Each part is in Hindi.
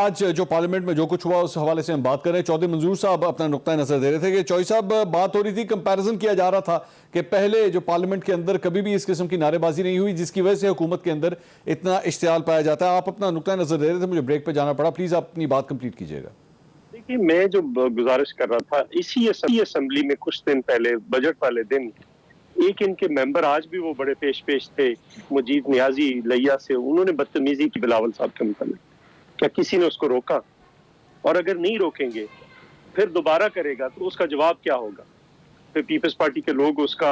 आज जो पार्लियामेंट में जो कुछ हुआ उस हवाले से हम बात कर रहे हैं। चौधरी मंजूर साहब अपना नुक्ता नजर दे रहे थे कि चौधरी साहब बात हो रही थी, कंपैरिजन किया जा रहा था कि पहले जो पार्लियामेंट के अंदर कभी भी इस किस्म की नारेबाजी नहीं हुई जिसकी वजह से हुकूमत के अंदर इतना इश्तियाल पाया जाता है। आप अपना नुक्ता नजर दे रहे थे, मुझे ब्रेक पे जाना पड़ा, प्लीज आप अपनी बात कंप्लीट कीजिएगा। देखिए, मैं जो गुजारिश कर रहा था, इसी असेंबली में कुछ दिन पहले बजट वाले दिन एक इनके मेंबर, आज भी वो बड़े पेश थे, मुजीब नियाजी लिया से, उन्होंने बदतमीजी की बिलावल साहब के मतलब। क्या किसी ने उसको रोका? और अगर नहीं रोकेंगे फिर दोबारा करेगा तो उसका जवाब क्या होगा? फिर पीपल्स पार्टी के लोग उसका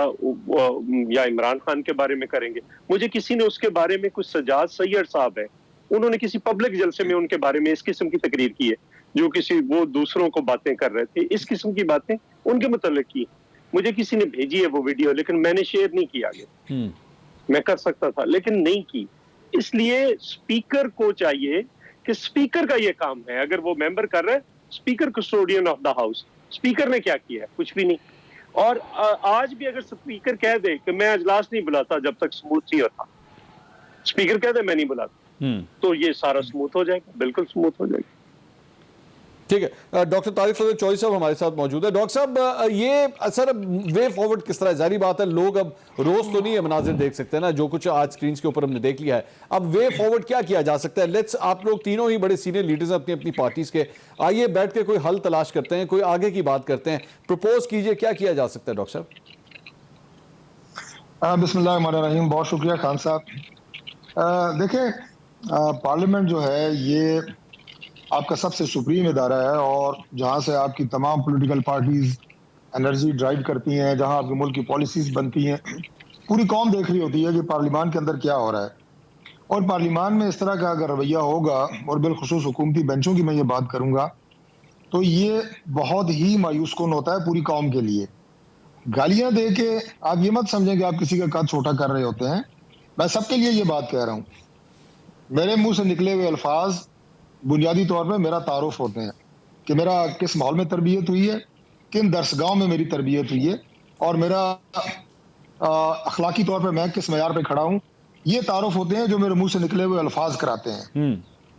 या इमरान खान के बारे में करेंगे। मुझे किसी ने उसके बारे में, कुछ सजाद सैयद साहब है, उन्होंने किसी पब्लिक जलसे में उनके बारे में इस किस्म की तकरीर की है, जो किसी वो दूसरों को बातें कर रहे थे, इस किस्म की बातें उनके मुतल्लिक की। मुझे किसी ने भेजी है वो वीडियो, लेकिन मैंने शेयर नहीं किया आगे। मैं कर सकता था लेकिन नहीं की। इसलिए स्पीकर को चाहिए कि स्पीकर का ये काम है, अगर वो मेंबर कर रहे हैं, speaker custodian of the house. Speaker ने क्या किया है? कुछ भी नहीं। और आज भी अगर स्पीकर कह दे कि मैं अजलास नहीं बुलाता जब तक स्मूथ नहीं होता, स्पीकर कह दे मैं नहीं बुलाता, तो ये सारा स्मूथ हो जाएगा, बिल्कुल स्मूथ हो जाएगा। ठीक है, डॉक्टर तारिक फजल चौधरी साहब हमारे साथ मौजूद है। डॉक्टर साहब, ये सर वे फॉरवर्ड किस तरह? जारी बात है, लोग अब रोज तो नहीं है मनाजिर देख सकते ना, जो कुछ आज स्क्रीन के ऊपर हमने देख लिया है। अब वे फॉरवर्ड क्या किया जा सकता है? लेट्स, आप लोग तीनों ही बड़े सीनियर लीडर्स हैं अपनी अपनी पार्टीज के, आइए बैठ के कोई हल तलाश करते हैं, कोई आगे की बात करते हैं, प्रपोज कीजिए, क्या किया जा सकता है डॉक्टर साहब? बिस्मिल्लाहिर्रहमानिर्रहीम, बहुत शुक्रिया खान साहब। देखें, पार्लियामेंट जो है ये आपका सबसे सुप्रीम इदारा है, और जहाँ से आपकी तमाम पॉलिटिकल पार्टीज एनर्जी ड्राइव करती हैं, जहाँ आपके मुल्क की पॉलिसीज बनती हैं, पूरी कौम देख रही होती है कि पार्लियामान के अंदर क्या हो रहा है। और पार्लियामान में इस तरह का अगर रवैया होगा, और बिलखुसूस हुकूमती बेंचों की मैं ये बात करूँगा, तो ये बहुत ही मायूस कुन होता है पूरी कौम के लिए। गालियाँ दे के आप ये मत समझें कि आप किसी का कद छोटा कर रहे होते हैं। मैं सबके लिए ये बात कह रहा हूँ, मेरे मुँह से निकले हुए अल्फाज बुनियादी तौर पर मेरा तारुफ होते हैं कि मेरा किस माहौल में तरबियत हुई है, किन दरसगाहों में मेरी तरबियत हुई है, और मेरा अखलाकी तौर पर मैं किस मयार पे खड़ा हूँ। ये तारुफ होते हैं जो मेरे मुंह से निकले हुए अल्फाज कराते हैं।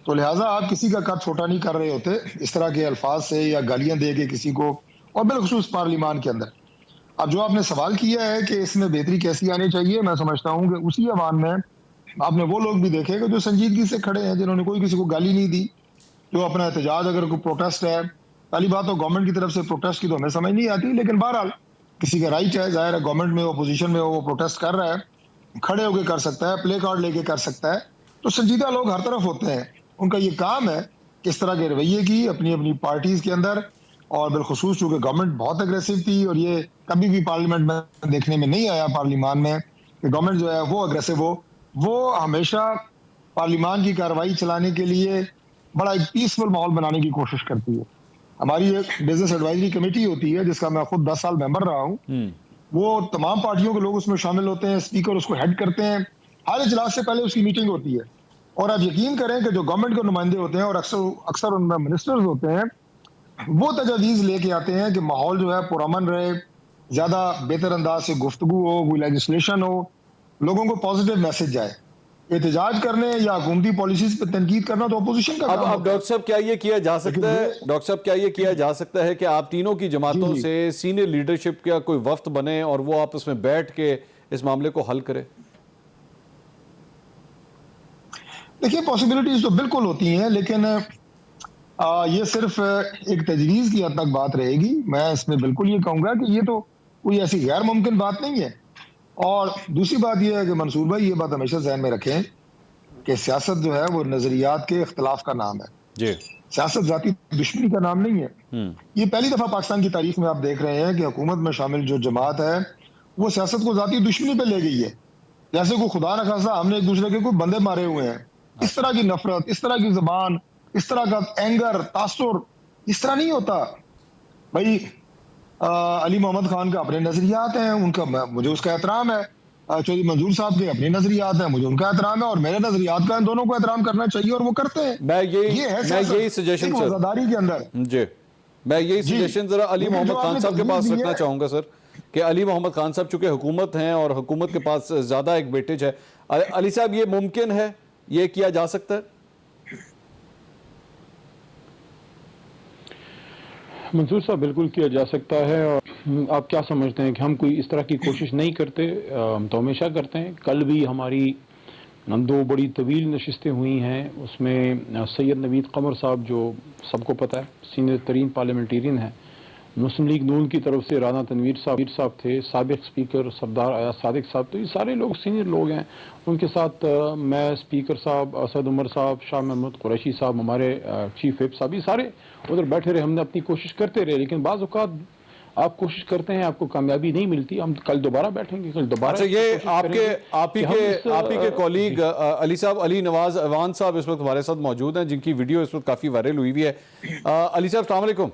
तो लिहाजा आप किसी का कद छोटा नहीं कर रहे होते इस तरह के अल्फाज से या गालियां दे के किसी को, और बिलखुसूस पार्लियामान के अंदर। अब जो आपने सवाल किया है कि इसमें बेहतरी कैसी आनी चाहिए, मैं समझता हूँ कि उसी अवान में आपने वो लोग भी देखे कि जो संजीदगी से खड़े हैं, जिन्होंने कोई किसी को गाली नहीं दी, जो अपना एहतजाज, अगर कोई प्रोटेस्ट है, पहली बात तो गवर्नमेंट की तरफ से प्रोटेस्ट की तो हमें समझ नहीं आती, लेकिन बहरहाल किसी का राइट है, जाहिर है गवर्नमेंट में अपोजिशन में वो प्रोटेस्ट कर रहा है, खड़े होकर कर सकता है, प्ले कार्ड लेके कर सकता है। तो संजीदा लोग हर तरफ होते हैं, उनका ये काम है किस तरह के रवैये की अपनी अपनी पार्टीज के अंदर, और बिलखुसूस चूंकि गवर्नमेंट बहुत अग्रेसिव थी, और ये कभी भी पार्लियामेंट में देखने में नहीं आया पार्लियामान में कि गवर्नमेंट जो है वो अग्रेसिव हो। वो हमेशा पार्लियामान की कार्रवाई चलाने के लिए बड़ा एक पीसफुल माहौल बनाने की कोशिश करती है। हमारी एक बिजनेस एडवाइजरी कमेटी होती है जिसका मैं खुद 10 साल मेंबर रहा हूँ। वो तमाम पार्टियों के लोग उसमें शामिल होते हैं, स्पीकर उसको हेड करते हैं, हर इजलास से पहले उसकी मीटिंग होती है। और आप यकीन करें कि जो गवर्नमेंट के नुमाइंदे होते हैं, और अक्सर उनमें मिनिस्टर्स होते हैं, वो तजावीज़ लेके आते हैं कि माहौल जो है पुरअमन रहे, ज्यादा बेहतर अंदाज से गुफ्तगू हो, कोई लेजिस्लेशन हो, लोगों को पॉजिटिव मैसेज जाए। एहतजाज करने या हुकूमती पॉलिसीज पे तनकीद करना तो अपोजिशन का काम अब डॉक्टर साहब, क्या ये किया जा सकता है, डॉक्टर साहब क्या ये किया जा सकता है कि आप तीनों की जमातों से सीनियर लीडरशिप का कोई वफ्द बने और वो आपस में बैठ के इस मामले को हल करे? देखिए, पॉसिबिलिटीज तो बिल्कुल होती हैं, लेकिन ये सिर्फ एक तजवीज़ की हद तक बात रहेगी। मैं इसमें बिल्कुल ये कहूँगा कि ये तो कोई ऐसी गैर मुमकिन बात नहीं है। और दूसरी बात यह है कि मंसूर भाई ये बात हमेशा ज़हन में रखें कि सियासत जो है वो नज़रियात के इख्तलाफ का नाम है जी। सियासत जाती दुश्मनी का नाम नहीं है। ये पहली दफ़ा पाकिस्तान की तारीख में आप देख रहे हैं कि हुकूमत में शामिल जो जमात है वो सियासत को जाती दुश्मनी पे ले गई है। जैसे कोई खुदा न खासा हमने एक दूसरे के कोई बंदे मारे हुए हैं। इस तरह की नफरत, इस तरह की ज़बान, इस तरह का एंगर, तासुर, इस तरह नहीं होता भाई। अली मोहम्मद खान का अपने नजरियात हैं, उनका मुझे उसका एहतराम है। चौधरी मंजूर साहब के अपने नजरियात हैं, मुझे उनका एहतराम है, और मेरे नजरियात का इन दोनों को एहतराम करना चाहिए, और वो करते हैं। मैं यही सजेशन वफादारी के अंदर जी, मैं यही सजेशन जरा अली मोहम्मद खान साहब के पास रखना चाहूंगा सर, कि अली मोहम्मद खान साहब चूंकि हुकूमत हैं और हुकूमत के पास ज्यादा एक वेटेज है, अली साहब ये मुमकिन है, ये किया जा सकता है? मंसूर साहब, बिल्कुल किया जा सकता है। और आप क्या समझते हैं कि हम कोई इस तरह की कोशिश नहीं करते? हम तो हमेशा करते हैं। कल भी हमारी 2 बड़ी तवील नशिस्तें हुई हैं, उसमें सैयद नवीद कमर साहब, जो सबको पता है सीनियर तरीन पार्लियामेंटेरियन है, मुस्लिम लीग नून की तरफ से राना तनवीर साहब थे, साबिक स्पीकर सरदार अयाज सादिक साहब, तो ये सारे लोग सीनियर लोग हैं। उनके साथ मैं, स्पीकर साहब, असद उमर साहब, शाह महमूद कुरैशी साहब, हमारे चीफ विप साहब, ये सारे उधर बैठे रहे। हमने अपनी कोशिश करते रहे, लेकिन बाज़ औक़ात आप कोशिश करते हैं, आपको कामयाबी नहीं मिलती। हम कल दोबारा बैठेंगे, कल दोबारा। अच्छा, ये आप ही के कॉलीग अली साहब, अली नवाज अवान साहब इस वक्त हमारे साथ मौजूद हैं, जिनकी वीडियो इस वक्त काफ़ी वायरल हुई है। अली साहब, अस्सलाम वालेकुम।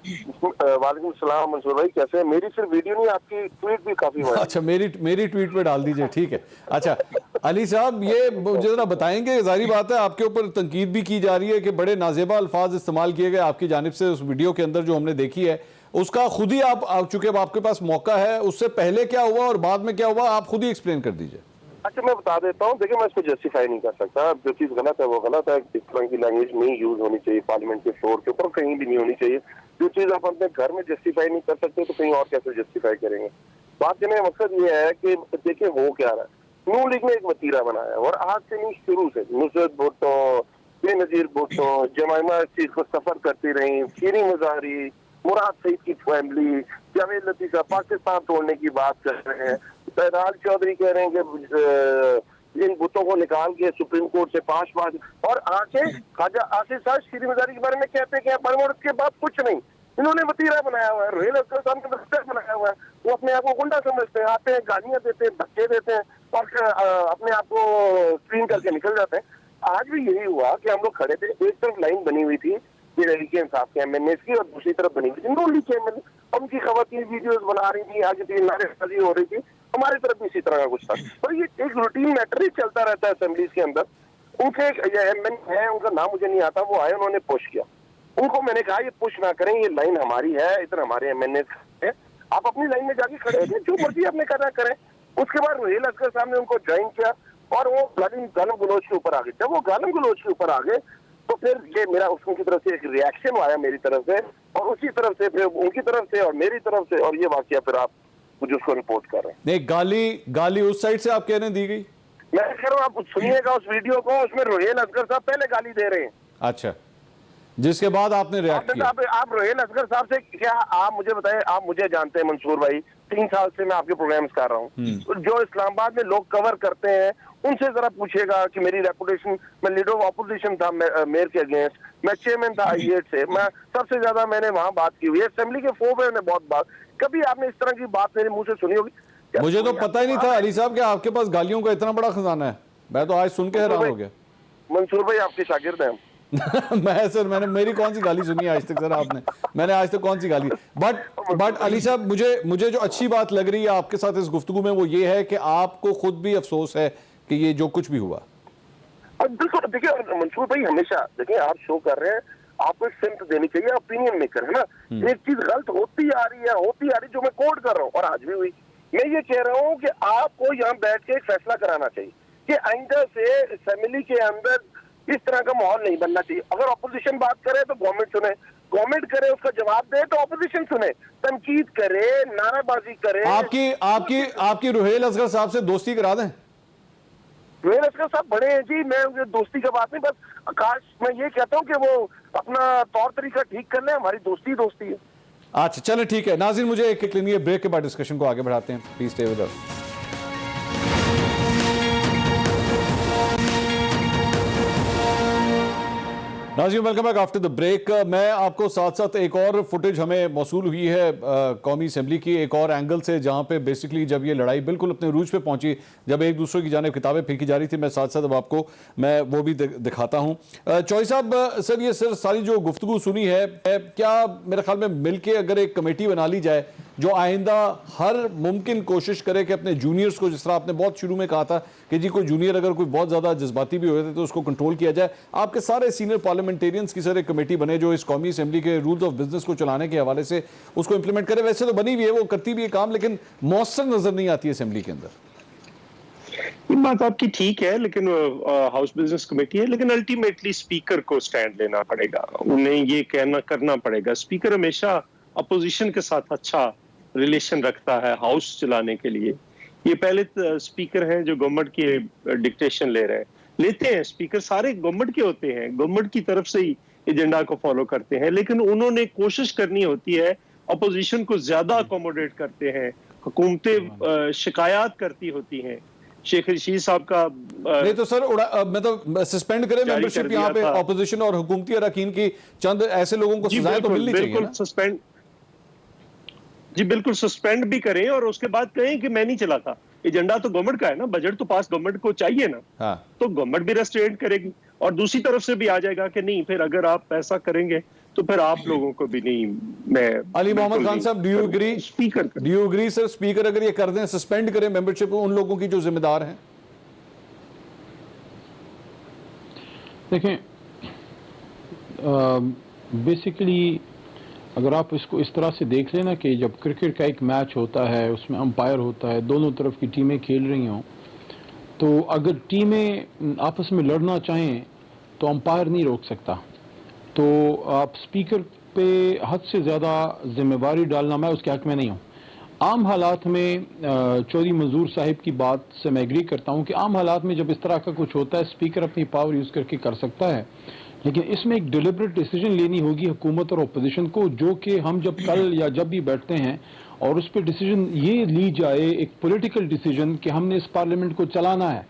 वालेकुम सलाम मंसूर भाई, कैसे हैं? मेरी सिर्फ वीडियो नहीं, आपकी ट्वीट भी काफी वायरल। अच्छा, मेरी ट्वीट पे डाल दीजिए, ठीक है। अच्छा अली साहब, ये मुझे जरा बताएंगे, जाहिर बात है आपके ऊपर तनकीद भी की जा रही है कि बड़े नाजेबा अल्फाज इस्तेमाल किए गए आपकी जानिब से उस वीडियो के अंदर जो हमने देखी है, उसका खुद ही आप चूंकि अब आपके पास मौका है, उससे पहले क्या हुआ और बाद में क्या हुआ, आप खुद ही एक्सप्लेन कर दीजिए। अच्छा, मैं बता देता हूँ। देखिए, मैं इसको जस्टिफाई नहीं कर सकता। जो चीज गलत है वो गलत है। इस तरह की लैंग्वेज नहीं यूज होनी चाहिए पार्लियामेंट के फ्लोर के ऊपर, कहीं भी नहीं होनी चाहिए। जो चीज आप अपने घर में जस्टिफाई नहीं कर सकते तो कहीं और कैसे जस्टिफाई करेंगे? बात करने का मकसद ये है कि देखिए हो क्या रहा है। नून लीग ने एक वतीरा बनाया और आज से नहीं, शुरू से नुसरत भुट्टो, बेनजीर भुट्टो, जमाइमा इस चीज को सफर करती रही, शीरी मुजाहरी, मुराद सईद की फैमिली, जावेद लतीफ साहब पाकिस्तान तोड़ने की बात कर रहे हैं, सहराल चौधरी कह रहे हैं कि इन बुतों को निकाल के सुप्रीम कोर्ट से पास और आके ख्वाजा आसिफ साहब शीरी मुजाहरी के बारे में कहते हैं कि उसके बाद कुछ नहीं। इन्होंने वतीरा बनाया हुआ है, रोहेल अफजल साहब ने दफ्तर बनाया हुआ है। वो अपने आप को गुंडा समझते हैं, आते हैं, गालियां देते हैं, धक्के देते हैं और अपने आप को स्क्रीन करके निकल जाते हैं। आज भी यही हुआ कि हम लोग खड़े थे, एक तरफ लाइन बनी हुई थी तहरीक इंसाफ के एमएनए की और दूसरी तरफ बनी हुई थी नून लीग के एमएनए। उनकी खवातीन वीडियोस बना रही थी, आगे थी नारेबाजी हो रही थी, हमारी तरफ भी इसी तरह का कुछ था। और ये एक रूटीन मैटर ही चलता रहता है असेंबलीज के अंदर। उनके एमएनए है, उनका नाम मुझे नहीं आता, वो आए, उन्होंने पुश किया। उनको मैंने कहा ये पुश ना करें, ये लाइन हमारी है, इधर हमारे एमएनए है, आप अपनी लाइन में जाके खड़े हैं, जो मर्जी आपने करना करें। उसके बाद रोहेल असगर साहब ने उनको ज्वाइन किया और वो गालम गलोच के ऊपर आ गए। जब वो गालम गलोच के ऊपर आ गए तो फिर ये मेरा उनकी तरफ से एक रिएक्शन आया मेरी तरफ से, और उसी तरफ से फिर उनकी तरफ से और मेरी तरफ से, और ये वाकया फिर आप मुझे उसको रिपोर्ट कर रहे हैं। नहीं, गाली उस साइड से आप कहने दी गई? मैं कह रहा हूँ आप सुनिएगा उस वीडियो को, उसमें रोहेल असगर साहब पहले गाली दे रहे हैं। अच्छा, जिसके बाद आपने रिएक्ट किया? आप रोहेल असगर साहब से क्या, आप मुझे बताएं, आप मुझे जानते हैं मंसूर भाई, 3 साल से मैं आपके प्रोग्राम्स कर रहा हूँ। जो इस्लामाबाद में लोग कवर करते हैं उनसे जरा पूछेगा कि मेरी रेपुटेशन, मैं लीडर ऑफ ऑपोजिशन था मेयर के अगेंस्ट, मैं चेयरमैन था I8 से, मैं सबसे ज्यादा मैंने वहां बात की हुई है, असेंबली के फ्लोर में बहुत बात। कभी आपने इस तरह की बात मेरे मुंह से सुनी होगी? मुझे तो पता ही नहीं था अली साहब कि आपके पास गालियों का इतना बड़ा खजाना है। मैं तो आज सुन के हैरान हो गया। मंसूर भाई आपके शागिर्द हैं। मैंने मेरी कौन सी गाली सुनी है आज तक सर आपने? मैंने आज तक कौन सी गाली? बट अली साहब, मुझे जो अच्छी बात लग रही है आपके साथ इस गुफ्तगू में वो ये है कि आपको खुद भी अफसोस है कि ये जो कुछ भी हुआ। बिल्कुल, देखिए मंसूर भाई, हमेशा देखिए आप शो कर रहे हैं, आपको एक सेंस देनी चाहिए, ओपिनियन मेकर है ना। एक चीज गलत होती आ रही है जो मैं कोट कर रहा हूँ और आज भी हुई। मैं ये कह रहा हूँ कि आपको यहाँ बैठ के एक फैसला कराना चाहिए कि आइंदा से असेंबली के अंदर इस तरह का माहौल नहीं बनना चाहिए। अगर ऑपोजिशन बात करे तो गवर्नमेंट सुने, गवर्नमेंट करे उसका जवाब दे तो ऑपोजिशन सुने, तनकीद करे, नाराबाजी करे। आपकी रोहेल असगर साहब से दोस्ती करा दें? रोहेल असगर साहब बड़े हैं जी, मैं दोस्ती की बात नहीं, बस आकाश मैं ये कहता हूँ कि वो अपना तौर तरीका ठीक कर ले, हमारी दोस्ती है। अच्छा चलो ठीक है नाज़रीन, मुझे एक क्लिनिक ब्रेक के बाद डिस्कशन को आगे बढ़ाते हैं। Please stay with us. नाज़रीन welcome back after the break. मैं आपको साथ साथ एक और फुटेज हमें मौसूल हुई है कौमी असेंबली की एक और एंगल से, जहां पे बेसिकली जब ये लड़ाई बिल्कुल अपने रूज पे पहुंची, जब एक दूसरे की जानिब किताबें फेंकी जा रही थी, मैं साथ साथ अब आपको मैं वो भी दिखाता हूं। चौधरी साहब, सर ये सर सारी जो गुफ्तगू सुनी है, क्या मेरे ख्याल में मिलके अगर एक कमेटी बना ली जाए जो आइंदा हर मुमकिन कोशिश करे कि अपने जूनियर्स को, जिस तरह आपने बहुत शुरू में कहा था कि जी कोई जूनियर अगर कोई बहुत ज़्यादा जज्बाती भी होते तो उसको कंट्रोल किया जाए, आपके सारे सीनियर पार्लियामेंटेरियंस की सर एक कमेटी बने जो इस कौमी असेंबली के रूल्स ऑफ बिजनेस को चलाने के हवाले से उसको इंप्लीमेंट करे। वैसे तो बनी हुई है, वो करती भी है काम, लेकिन मौसर नजर नहीं आती है असेंबली के अंदर। ये बात आपकी ठीक है, लेकिन हाउस बिजनेस कमेटी है, लेकिन अल्टीमेटली स्पीकर को स्टैंड लेना पड़ेगा, उन्हें ये करना पड़ेगा। स्पीकर हमेशा अपोजिशन के साथ अच्छा रिलेशन रखता है हाउस चलाने के लिए। ये पहले स्पीकर हैं जो गवर्नमेंट की डिक्टेशन लेते हैं। स्पीकर सारे गवर्नमेंट के होते हैं, गवर्नमेंट की तरफ से ही एजेंडा को फॉलो करते हैं, लेकिन उन्होंने कोशिश करनी होती है, अपोजिशन को ज्यादा अकोमोडेट करते हैं, हुकूमतें शिकायत करती होती हैं। शेख रशीद साहब का नहीं तो सर मतलब सस्पेंड करें जारी मेंबरशिप कर यहाँ पे दिया था। ऑपोजिशन और हुकूमती अरकान की, चंद ऐसे लोगों को जी सजाएं तो मिलनी चाहिए बिल्कुल ना? सस्पेंड, जी बिल्कुल सस्पेंड भी करें और उसके बाद कहें कि मैं नहीं चलाता। एजेंडा तो गवर्नमेंट का है ना, बजट तो पास गवर्नमेंट को चाहिए ना, हाँ। तो गवर्नमेंट भी रेस्ट्रेंट करेगी और दूसरी तरफ से भी आ जाएगा कि नहीं, फिर अगर आप ऐसा करेंगे तो फिर आप लोगों को भी नहीं। मैं अली मोहम्मद बिल्कुल खान नहीं साहब, do you agree? Speaker do you agree sir, speaker अगर ये कर दें, सस्पेंड करें मेंबरशिप उन लोगों की जो जिम्मेदार हैं? देखें, बेसिकली अगर आप इसको इस तरह से देख लेना कि जब क्रिकेट का एक मैच होता है, उसमें अंपायर होता है, दोनों तरफ की टीमें खेल रही हों, तो अगर टीमें आपस में लड़ना चाहें तो अंपायर नहीं रोक सकता। तो आप स्पीकर पे हद से ज़्यादा जिम्मेवारी डालना, मैं उसके हक में नहीं हूँ। आम हालात में चौधरी मंजूर साहिब की बात से मैं एग्री करता हूँ कि आम हालात में जब इस तरह का कुछ होता है, स्पीकर अपनी पावर यूज़ करके कर सकता है, लेकिन इसमें एक डिलिबरेट डिसीजन लेनी होगी हुकूमत और अपोजिशन को, जो कि हम जब कल या जब भी बैठते हैं और उस पर डिसीजन ये ली जाए, एक पॉलिटिकल डिसीजन कि हमने इस पार्लियामेंट को चलाना है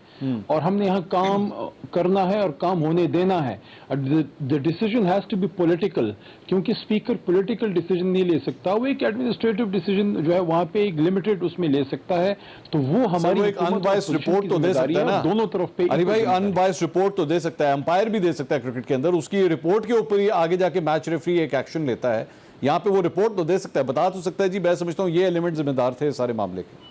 और हमने यहाँ काम करना है और काम होने देना है। The decision has to be political, क्योंकि स्पीकर पॉलिटिकल डिसीजन नहीं ले सकता, वो एक एडमिनिस्ट्रेटिव डिसीजन जो है वहाँ पे एक लिमिटेड उसमें ले सकता है। तो वो हमारी एक अनबायस्ड रिपोर्ट तो दे सकता है ना, दोनों तरफ पे। अली भाई अनबायस्ड रिपोर्ट तो दे सकता है, अंपायर भी दे सकता है क्रिकेट के अंदर, उसकी रिपोर्ट के ऊपर ही आगे जाके मैच रेफरी एक एक्शन लेता है। यहाँ पे वो रिपोर्ट तो दे सकता है, बता तो सकता है जी मैं समझता हूँ ये एलिमेंट जिम्मेदार थे सारे मामले के।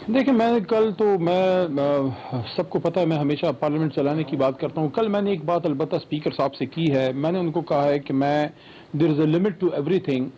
देखिए, मैंने कल तो मैं सबको पता है मैं हमेशा पार्लियामेंट चलाने की बात करता हूँ। कल मैंने एक बात अलबत्ता स्पीकर साहब से की है, मैंने उनको कहा है कि मैं there is a limit to everything,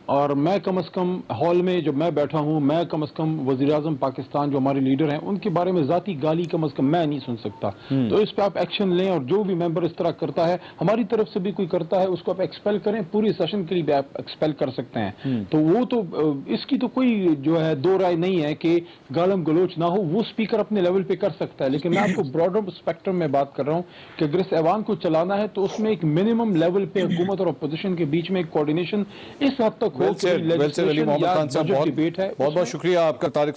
और मैं कम से कम हॉल में जब मैं बैठा हूँ, मैं कम से कम वज़ीर-ए-आज़म पाकिस्तान जो हमारे लीडर हैं उनके बारे में ज़ाती गाली कम से कम मैं नहीं सुन सकता। तो इस पर आप एक्शन लें, और जो भी मेंबर इस तरह करता है, हमारी तरफ से भी कोई करता है, उसको आप एक्सपेल करें, पूरी सेशन के लिए भी आप एक्सपेल कर सकते हैं। तो वो तो इसकी तो कोई जो है दो राय नहीं है कि गालम गलोच ना हो, वो स्पीकर अपने लेवल पे कर सकता है। लेकिन मैं आपको ब्रॉडर स्पेक्ट्रम में बात कर रहा हूँ कि अगर इस ऐवान को चलाना है तो उसमें एक मिनिमम लेवल पे हुकूमत और अपोजिशन के बीच में एक कोऑर्डिनेशन इस हद तक हो कि अली मोहम्मद खान साहब, बहुत बहुत शुक्रिया आपका। तारिक